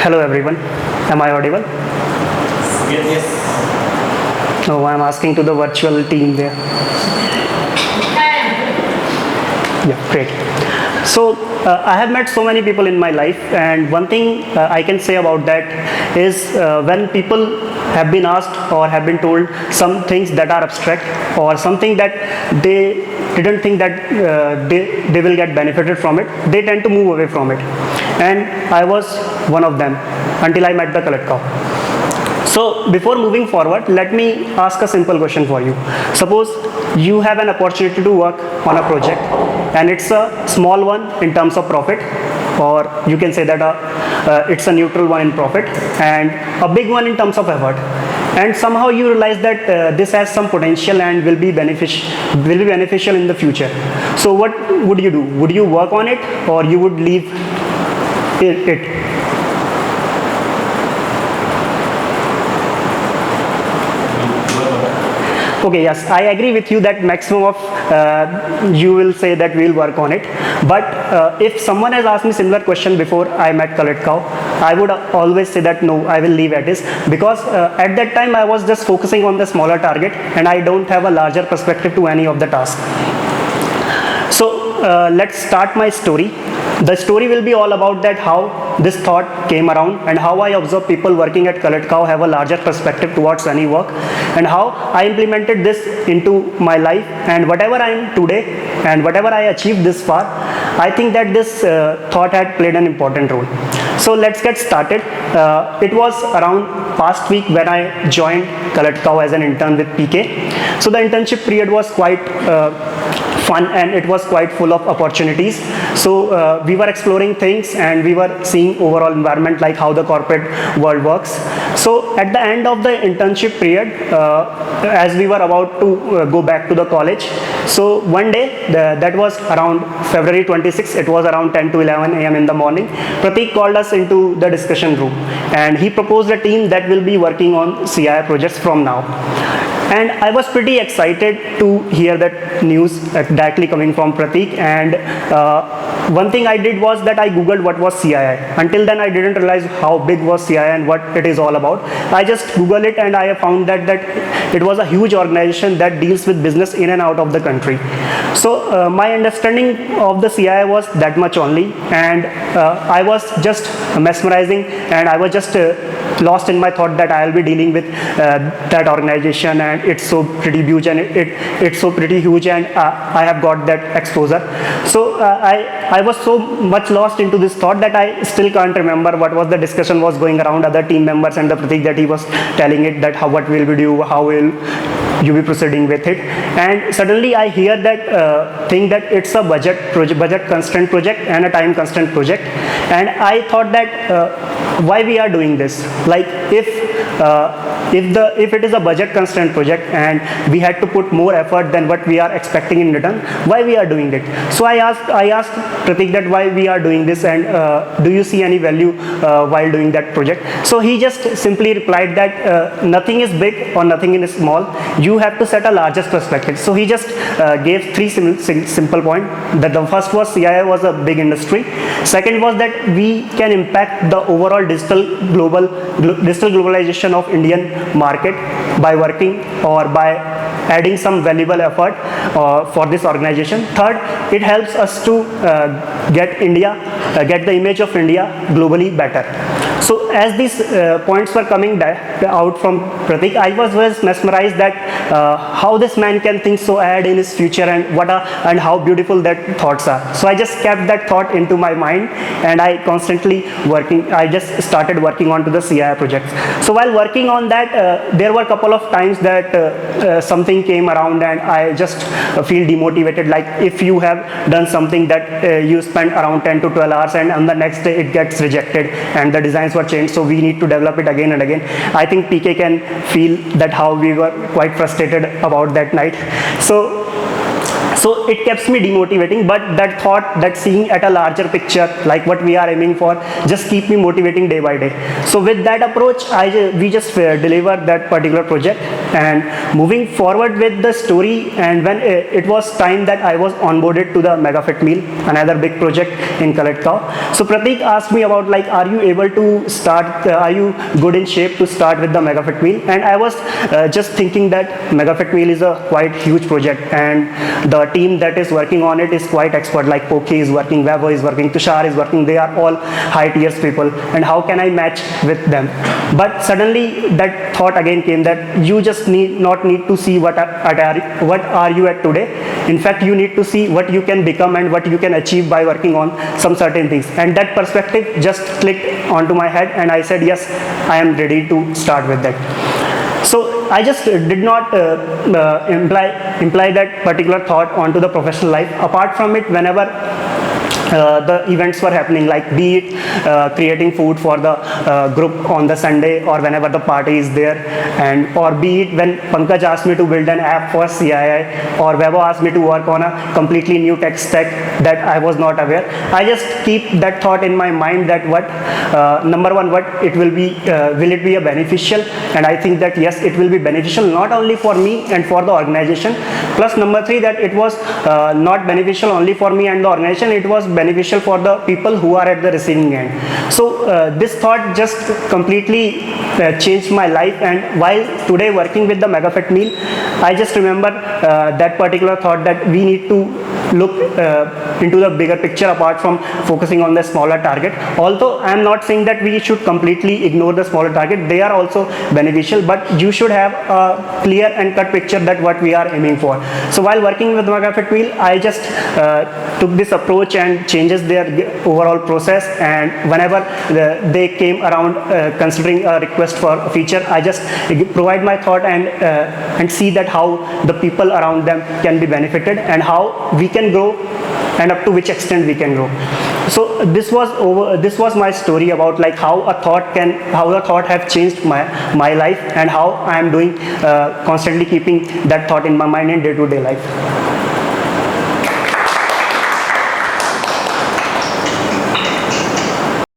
Hello everyone. Am I audible? Yes. No, I'm asking to the virtual team there. Yeah, great. So I have met so many people in my life, and one thing I can say about that is when people have been asked or have been told some things that are abstract or something that they didn't think that they will get benefited from it, they tend to move away from it. And I was one of them until I met the colored cow. So before moving forward, let me ask a simple question for you. Suppose you have an opportunity to work on a project and it's a small one in terms of profit, or you can say that it's a neutral one in profit, and a big one in terms of effort. And somehow you realize that this has some potential and will be beneficial in the future. So what would you do? Would you work on it, or you would leave it? Okay, yes, I agree with you that maximum of you will say that we'll work on it. But if someone has asked me similar question before I met Colored Cow, I would always say that no, I will leave at this, because at that time I was just focusing on the smaller target and I don't have a larger perspective to any of the tasks. So let's start my story. The story will be all about that how this thought came around and how I observe people working at Colored Cow have a larger perspective towards any work, and how I implemented this into my life, and whatever I am today and whatever I achieved this far, I think that this thought had played an important role. So let's get started. It was around past week when I joined Colored Cow as an intern with PK. So the internship period was quite fun and it was quite full of opportunities. So we were exploring things and we were seeing overall environment, like how the corporate world works. So at the end of the internship period, as we were about to go back to the college, so one day, that was around February 26th, it was around 10 to 11 a.m. in the morning, Pratik called us into the discussion room and he proposed a team that will be working on CI projects from now. And I was pretty excited to hear that news directly coming from Pratik. And one thing I did was that I googled what was CII. Until then I didn't realize how big was CII and what it is all about. I just googled it and I found that it was a huge organization that deals with business in and out of the country. So my understanding of the CII was that much only, and I was just mesmerizing and I was just lost in my thought that I'll be dealing with that organization, and it's so pretty huge and it's so pretty huge, and I have got that exposure. So I was so much lost into this thought that I still can't remember what was the discussion was going around other team members and the Pratik that he was telling it that what will we do, how will you be proceeding with it. And suddenly I hear that thing that it's a budget constraint project and a time constraint project, and I thought that why we are doing this, like if it is a budget constraint project and we had to put more effort than what we are expecting in return, why we are doing it. So I asked Pratik that why we are doing this, and do you see any value while doing that project. So he just simply replied that nothing is big or nothing is small, you have to set a largest perspective. So he just gave three simple points. That the first was CII was a big industry, second was that we can impact the overall digital globalization of Indian market by working or by adding some valuable effort for this organization. Third, it helps us to get the image of India globally better. So as these points were coming out from Pratik, I was mesmerized that how this man can think so ahead in his future, and how beautiful that thoughts are. So I just kept that thought into my mind, and I just started working on to the CI projects. So while working on that, there were a couple of times that something came around and I just feel demotivated, like if you have done something that you spent around 10 to 12 hours and on the next day it gets rejected and the designs were changed, so we need to develop it again and again. I think PK can feel that how we were quite frustrated about that night. So So it keeps me demotivating, but that thought, that seeing at a larger picture, like what we are aiming for, just keep me motivating day by day. So with that approach, we just delivered that particular project. And moving forward with the story, and when it was time that I was onboarded to the MegaFit meal, another big project in Kaletkau. So Pratik asked me about, like, are you able to start, are you good in shape to start with the MegaFit meal? And I was just thinking that MegaFit meal is a quite huge project, and the team that is working on it is quite expert, like Poki is working, Vavo is working, Tushar is working, they are all high tiers people, and how can I match with them? But suddenly that thought again came, that you just not need to see what are you at today. In fact, you need to see what you can become and what you can achieve by working on some certain things. And that perspective just clicked onto my head, and I said, yes, I am ready to start with that. So I just did not imply that particular thought onto the professional life. Apart from it, whenever the events were happening, like be it creating food for the group on the Sunday, or whenever the party is there, and or be it when Pankaj asked me to build an app for CII, or Vebo asked me to work on a completely new tech stack that I was not aware. I just keep that thought in my mind, that what number one, what it will be, will it be a beneficial? And I think that yes, it will be beneficial, not only for me and for the organization, plus number three, that it was not beneficial only for me and the organization, it was beneficial for the people who are at the receiving end. So this thought just completely changed my life. And while today working with the MegaFit meal, I just remember that particular thought, that we need to look into the bigger picture apart from focusing on the smaller target. Although I am not saying that we should completely ignore the smaller target, they are also beneficial, but you should have a clear and cut picture that what we are aiming for. So while working with MegaFit meal, I just took this approach and changes their overall process. And whenever they came around considering a request for a feature, I just provide my thought and see that how the people around them can be benefited, and how we can grow, and up to which extent we can grow. So this was my story about, like, how a thought have changed my life, and how I am doing constantly keeping that thought in my mind in day-to-day life.